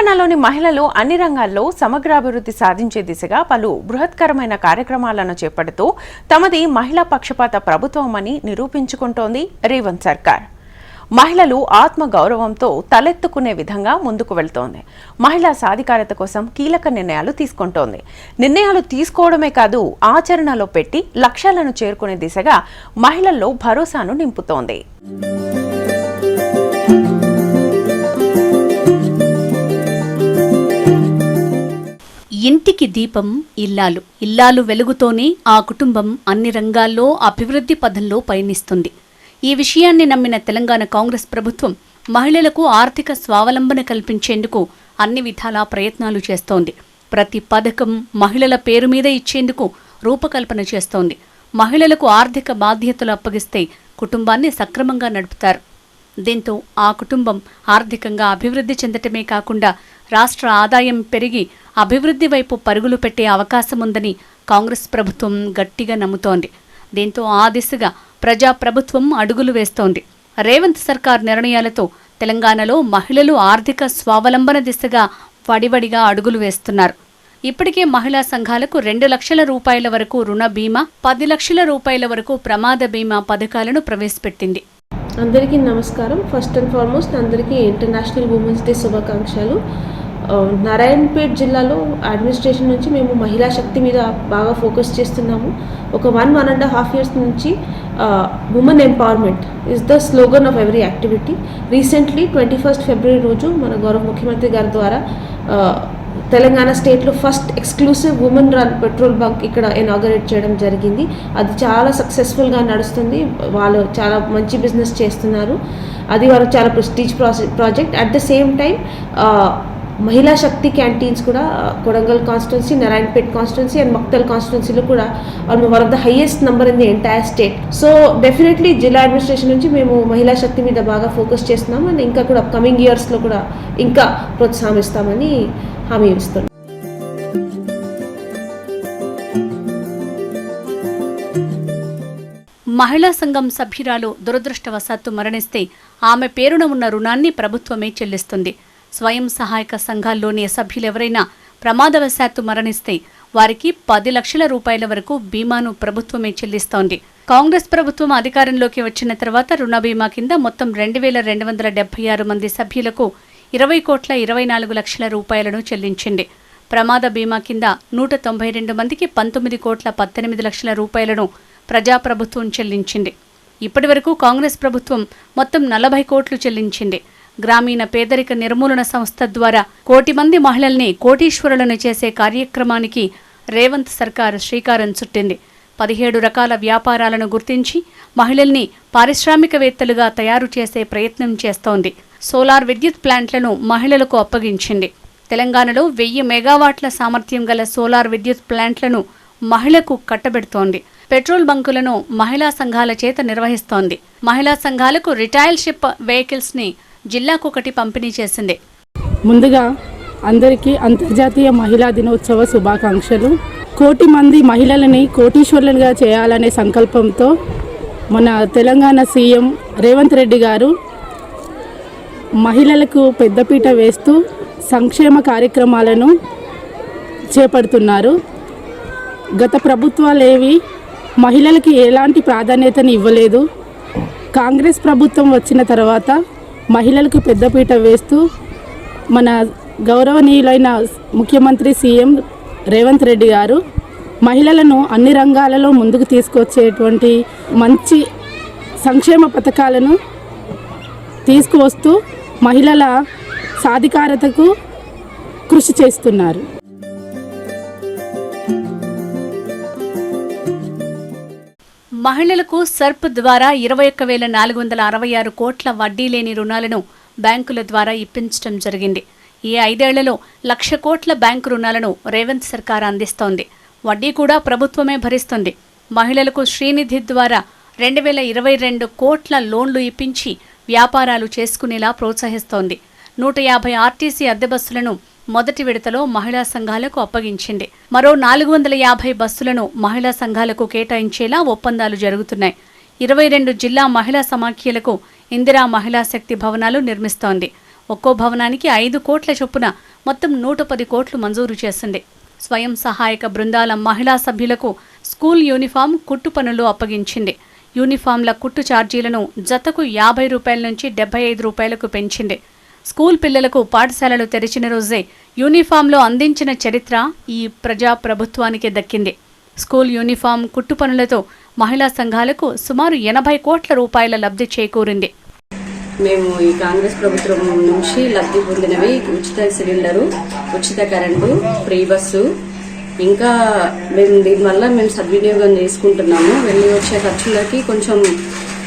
తెలంగాణలోని మహిళలు అన్ని రంగాల్లో సమగ్రాభివృద్ధి సాధించే దిశగా పలు బృహత్కరమైన కార్యక్రమాలను చేపడుతూ తమది మహిళా పక్షపాత ప్రభుత్వమని నిరూపించుకుంటోంది రేవంత్ సర్కార్. మహిళలు ఆత్మ గౌరవంతో తలెత్తుకునే విధంగా ముందుకు వెళ్తోంది. మహిళా సాధికారత కోసం కీలక నిర్ణయాలు తీసుకుంటోంది. నిర్ణయాలు తీసుకోవడమే కాదు, ఆచరణలో పెట్టి లక్ష్యాలను చేరుకునే దిశగా మహిళల్లో భరోసాను నింపుతోంది. ఇంటికి దీపం ఇల్లాలు. ఇల్లాలు వెలుగుతోనే ఆ కుటుంబం అన్ని రంగాల్లో అభివృద్ధి పథంలో పయనిస్తుంది. ఈ విషయాన్ని నమ్మిన తెలంగాణ కాంగ్రెస్ ప్రభుత్వం మహిళలకు ఆర్థిక స్వావలంబన కల్పించేందుకు అన్ని విధాలా ప్రయత్నాలు చేస్తోంది. ప్రతి పథకం మహిళల పేరు మీద ఇచ్చేందుకు రూపకల్పన చేస్తోంది. మహిళలకు ఆర్థిక బాధ్యతలు అప్పగిస్తే కుటుంబాన్ని సక్రమంగా నడుపుతారు. దీంతో ఆ కుటుంబం ఆర్థికంగా అభివృద్ధి చెందటమే కాకుండా రాష్ట్ర ఆదాయం పెరిగి అభివృద్ధి వైపు పరుగులు పెట్టే అవకాశం ఉందని కాంగ్రెస్ ప్రభుత్వం గట్టిగా నమ్ముతోంది. దీంతో ఆ దిశగా ప్రజాప్రభుత్వం అడుగులు వేస్తోంది. రేవంత్ సర్కార్ నిర్ణయాలతో తెలంగాణలో మహిళలు ఆర్థిక స్వావలంబన దిశగా వడివడిగా అడుగులు వేస్తున్నారు. ఇప్పటికే మహిళా సంఘాలకు 2 లక్షల రూపాయల వరకు రుణ బీమా, 10 లక్షల రూపాయల వరకు ప్రమాద బీమా పథకాలను ప్రవేశపెట్టింది. అందరికీ నమస్కారం. ఫస్ట్ అండ్ ఫార్మోస్ట్ అందరికీ ఇంటర్నేషనల్ ఉమెన్స్ డే శుభాకాంక్షలు. నారాయణపేట్ జిల్లాలో అడ్మినిస్ట్రేషన్ నుంచి మేము మహిళా శక్తి మీద బాగా ఫోకస్ చేస్తున్నాము. ఒక 1.5 years నుంచి women empowerment is the slogan of every activity. Recently 21 February రోజు మన గౌరవ ముఖ్యమంత్రి గారి ద్వారా తెలంగాణ స్టేట్లో first exclusive women run petrol bunk ఇక్కడ ఇనాగరేట్ చేయడం జరిగింది. అది చాలా సక్సెస్ఫుల్గా నడుస్తుంది. వాళ్ళు చాలా మంచి బిజినెస్ చేస్తున్నారు. అది వారు చాలా prestige project. At the same time Mahila Shakti canteens కూడా Kodangal constituency, Narayanpet constituency and Makthal కాన్స్టిట్యున్సీలో కూడా one of the highest number in the entire state. So definitely జిల్లా అడ్మినిస్ట్రేషన్ నుంచి మేము మహిళా శక్తి మీద బాగా ఫోకస్ చేస్తున్నాము. అండ్ ఇంకా కూడా కమింగ్ ఇయర్స్లో కూడా ఇంకా ప్రోత్సాహిస్తామని హామీ ఇస్తున్నాం. మహిళా సంఘం సభ్యురాలు దురదృష్టవశాత్తు మరణిస్తే ఆమె పేరున ఉన్న రుణాన్ని ప్రభుత్వమే చెల్లిస్తుంది. స్వయం సహాయక సంఘాల్లోని సభ్యులెవరైనా ప్రమాదవశాత్తు మరణిస్తే వారికి 10 లక్షల రూపాయల వరకు బీమాను ప్రభుత్వమే చెల్లిస్తోంది. కాంగ్రెస్ ప్రభుత్వం అధికారంలోకి వచ్చిన తర్వాత రుణ బీమా కింద మొత్తం 2276 మంది సభ్యులకు 20,24 లక్షల రూపాయలను చెల్లించింది. ప్రమాద బీమా కింద 192 మందికి 19,18 లక్షల రూపాయలను ప్రజాప్రభుత్వం చెల్లించింది. ఇప్పటి వరకు కాంగ్రెస్ ప్రభుత్వం మొత్తం 40 కోట్లు చెల్లించింది. గ్రామీణ పేదరిక నిర్మూలన సంస్థ ద్వారా 1 కోటి మంది మహిళల్ని కోటీశ్వరులను చేసే కార్యక్రమానికి రేవంత్ సర్కార్ శ్రీకారం చుట్టింది. 17 రకాల వ్యాపారాలను గుర్తించి మహిళల్ని పారిశ్రామికవేత్తలుగా తయారు చేసే ప్రయత్నం చేస్తోంది. సోలార్ విద్యుత్ ప్లాంట్లను మహిళలకు అప్పగించింది. తెలంగాణలో 1000 మెగావాట్ల సామర్థ్యం గల సోలార్ విద్యుత్ ప్లాంట్లను మహిళకు కట్టబెడుతోంది. పెట్రోల్ బంకులను మహిళా సంఘాల చేత నిర్వహిస్తోంది. మహిళా సంఘాలకు రిటైల్షిప్ వెహికల్స్ ని జిల్లాకొకటి పంపిణీ చేసింది. ముందుగా అందరికీ అంతర్జాతీయ మహిళా దినోత్సవ శుభాకాంక్షలు. 1 కోటి మంది మహిళలని కోటీశ్వరులుగా చేయాలనే సంకల్పంతో మన తెలంగాణ సీఎం రేవంత్ రెడ్డి గారు మహిళలకు పెద్దపీట వేస్తూ సంక్షేమ కార్యక్రమాలను చేపడుతున్నారు. గత ప్రభుత్వాలేవి మహిళలకి ఎలాంటి ప్రాధాన్యతని ఇవ్వలేదు. కాంగ్రెస్ ప్రభుత్వం వచ్చిన తర్వాత మహిళలకు పెద్దపీట వేస్తూ మన గౌరవనీయులైన ముఖ్యమంత్రి సీఎం రేవంత్ రెడ్డి గారు మహిళలను అన్ని రంగాలలో ముందుకు తీసుకొచ్చేటువంటి మంచి సంక్షేమ పథకాలను తీసుకువస్తూ మహిళల సాధికారతకు కృషి చేస్తున్నారు. మహిళలకు సర్ప్ ద్వారా 21,466 కోట్ల వడ్డీ లేని రుణాలను బ్యాంకుల ద్వారా ఇప్పించడం జరిగింది. ఈ 5 ఏళ్లలో 1,00,000 కోట్ల బ్యాంకు రుణాలను రేవంత్ సర్కార్ అందిస్తోంది. వడ్డీ కూడా ప్రభుత్వమే భరిస్తుంది. మహిళలకు శ్రీనిధి ద్వారా 2,022 కోట్ల లోన్లు ఇప్పించి వ్యాపారాలు చేసుకునేలా ప్రోత్సహిస్తోంది. 150 ఆర్టీసీ అద్దె బస్సులను మొదటి విడతలో మహిళా సంఘాలకు అప్పగించింది. మరో 450 బస్సులను మహిళా సంఘాలకు కేటాయించేలా ఒప్పందాలు జరుగుతున్నాయి. 22 జిల్లా మహిళా సమాఖ్యలకు ఇందిరా మహిళా శక్తి భవనాలు నిర్మిస్తోంది. ఒక్కో భవనానికి 5 కోట్ల చొప్పున మొత్తం 110 కోట్లు మంజూరు చేసింది. స్వయం సహాయక బృందాల మహిళా సభ్యులకు స్కూల్ యూనిఫామ్ కుట్టు పనులు అప్పగించింది. యూనిఫామ్ల కుట్టు ఛార్జీలను జతకు 50 రూపాయల నుంచి 75 రూపాయలకు పెంచింది. స్కూల్ పిల్లలకు పాఠశాలలు తెరిచిన రోజే యూనిఫామ్లో అందించిన చరిత్ర ఈ ప్రజా ప్రభుత్వానికి దక్కింది. స్కూల్ యూనిఫామ్ కుట్టు పనులతో మహిళా సంఘాలకు సుమారు 80 కోట్ల రూపాయల లబ్ధి చేకూరింది. మేము ఈ కాంగ్రెస్ ప్రభుత్వం నుంచి లబ్ధి పొందినవి ఉచిత సిలిండరు, ఉచిత కరెంటు, ఫ్రీ బస్సు, ఇంకా మేము దీనివల్ల సద్వినియోగం చేసుకుంటున్నాము. వెళ్ళి వచ్చే ఖర్చులకి కొంచెం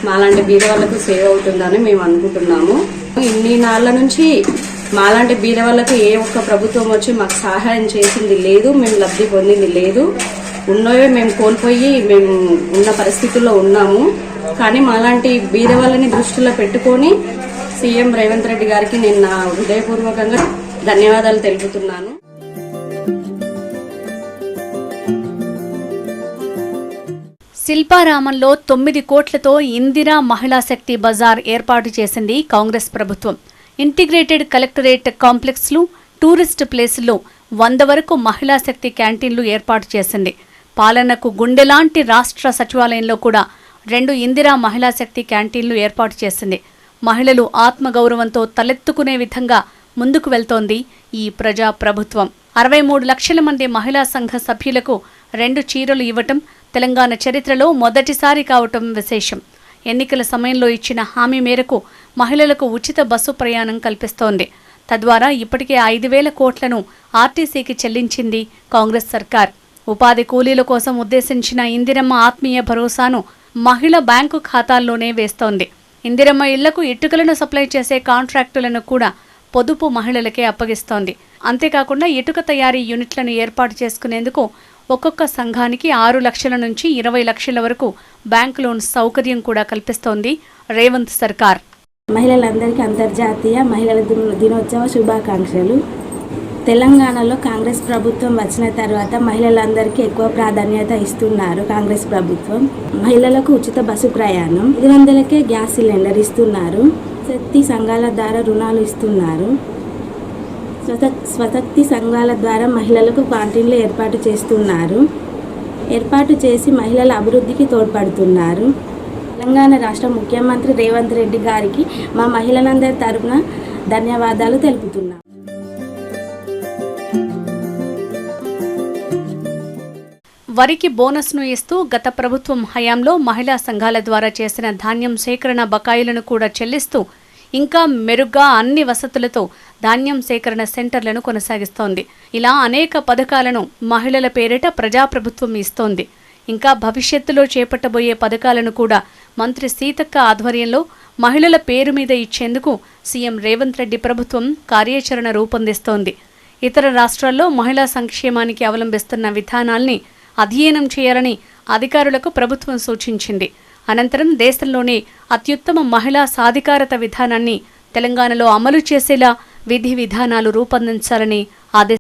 మాలాంటి బీద వాళ్ళకు సేవ్ అవుతుందని మేము అనుకుంటున్నాము. ఇన్ని నాళ్ళ నుంచి మాలాంటి బీద వాళ్ళకు ఏ ఒక్క ప్రభుత్వం వచ్చి మాకు సహాయం చేసింది లేదు, మేము లబ్ధి పొందింది లేదు. ఉన్నవే మేము కోల్పోయి మేము ఉన్న పరిస్థితుల్లో ఉన్నాము. కానీ మాలాంటి బీద వాళ్ళని దృష్టిలో పెట్టుకొని సీఎం రేవంత్ రెడ్డి గారికి నేను నా హృదయపూర్వకంగా ధన్యవాదాలు తెలుపుతున్నాను. శిల్పారామంలో 9 కోట్లతో ఇందిరా మహిళా శక్తి బజార్ ఏర్పాటు చేసింది కాంగ్రెస్ ప్రభుత్వం. ఇంటిగ్రేటెడ్ కలెక్టరేట్ కాంప్లెక్స్లు, టూరిస్ట్ ప్లేసుల్లో 100 వరకు మహిళా శక్తి క్యాంటీన్లు ఏర్పాటు చేసింది. పాలనకు గుండెలాంటి రాష్ట్ర సచివాలయంలో కూడా 2 ఇందిరా మహిళా శక్తి క్యాంటీన్లు ఏర్పాటు చేసింది. మహిళలు ఆత్మగౌరవంతో తలెత్తుకునే విధంగా ముందుకు వెళ్తోంది ఈ ప్రజా ప్రభుత్వం. 63 లక్షల మంది మహిళా సంఘ సభ్యులకు 2 చీరలు ఇవ్వటం తెలంగాణ చరిత్రలో మొదటిసారి కావటం విశేషం. ఎన్నికల సమయంలో ఇచ్చిన హామీ మేరకు మహిళలకు ఉచిత బస్సు ప్రయాణం కల్పిస్తోంది. తద్వారా ఇప్పటికే 5,000 కోట్లను ఆర్టీసీకి చెల్లించింది కాంగ్రెస్ సర్కార్. ఉపాధి కూలీల కోసం ఉద్దేశించిన ఇందిరమ్మ ఆత్మీయ భరోసాను మహిళ బ్యాంకు ఖాతాల్లోనే వేస్తోంది. ఇందిరమ్మ ఇళ్లకు ఇటుకలను సప్లై చేసే కాంట్రాక్టులను కూడా పొదుపు మహిళలకే అప్పగిస్తోంది. అంతేకాకుండా ఇటుక తయారీ యూనిట్లను ఏర్పాటు చేసుకునేందుకు ఒక్కొక్క సంఘానికి 6 లక్షల నుంచి 20 లక్షల వరకు బ్యాంక్ లోన్ సౌకర్యం కూడా కల్పిస్తోంది రేవంత్ సర్కార్. మహిళలందరికీ అంతర్జాతీయ మహిళల దినోత్సవ శుభాకాంక్షలు. తెలంగాణలో కాంగ్రెస్ ప్రభుత్వం వచ్చిన తర్వాత మహిళలందరికీ ఎక్కువ ప్రాధాన్యత ఇస్తున్నారు కాంగ్రెస్ ప్రభుత్వం. మహిళలకు ఉచిత బస్సు ప్రయాణం, 500కే గ్యాస్ సిలిండర్ ఇస్తున్నారు. శక్తి సంఘాల ద్వారా రుణాలు ఇస్తున్నారు. స్వశక్తి సంఘాల ద్వారా మహిళలకు క్యాంటీన్లు ఏర్పాటు చేస్తున్నారు. ఏర్పాటు చేసి మహిళల అభివృద్ధికి తోడ్పడుతున్నారు. తెలంగాణ రాష్ట్ర ముఖ్యమంత్రి రేవంత్ రెడ్డి గారికి మా మహిళలందరి తరపున ధన్యవాదాలు తెలుపుతున్నాం. వరికి బోనస్ను ఇస్తూ గత ప్రభుత్వం హయాంలో మహిళా సంఘాల ద్వారా చేసిన ధాన్యం సేకరణ బకాయిలను కూడా చెల్లిస్తూ ఇంకా మెరుగ్గా అన్ని వసతులతో ధాన్యం సేకరణ సెంటర్లను కొనసాగిస్తోంది. ఇలా అనేక పథకాలను మహిళల పేరిట ప్రజాప్రభుత్వం ఇస్తోంది. ఇంకా భవిష్యత్తులో చేపట్టబోయే పథకాలను కూడా మంత్రి సీతక్క ఆధ్వర్యంలో మహిళల పేరు మీద ఇచ్చేందుకు సీఎం రేవంత్ రెడ్డి ప్రభుత్వం కార్యాచరణ రూపొందిస్తోంది. ఇతర రాష్ట్రాల్లో మహిళా సంక్షేమానికి అవలంబిస్తున్న విధానాల్ని అధ్యయనం చేయాలని అధికారులకు ప్రభుత్వం సూచించింది. అనంతరం దేశంలోనే అత్యుత్తమ మహిళా సాధికారత విధానాన్ని తెలంగాణలో అమలు చేసేలా విధి విధానాలు రూపొందించాలని ఆదేశించారు.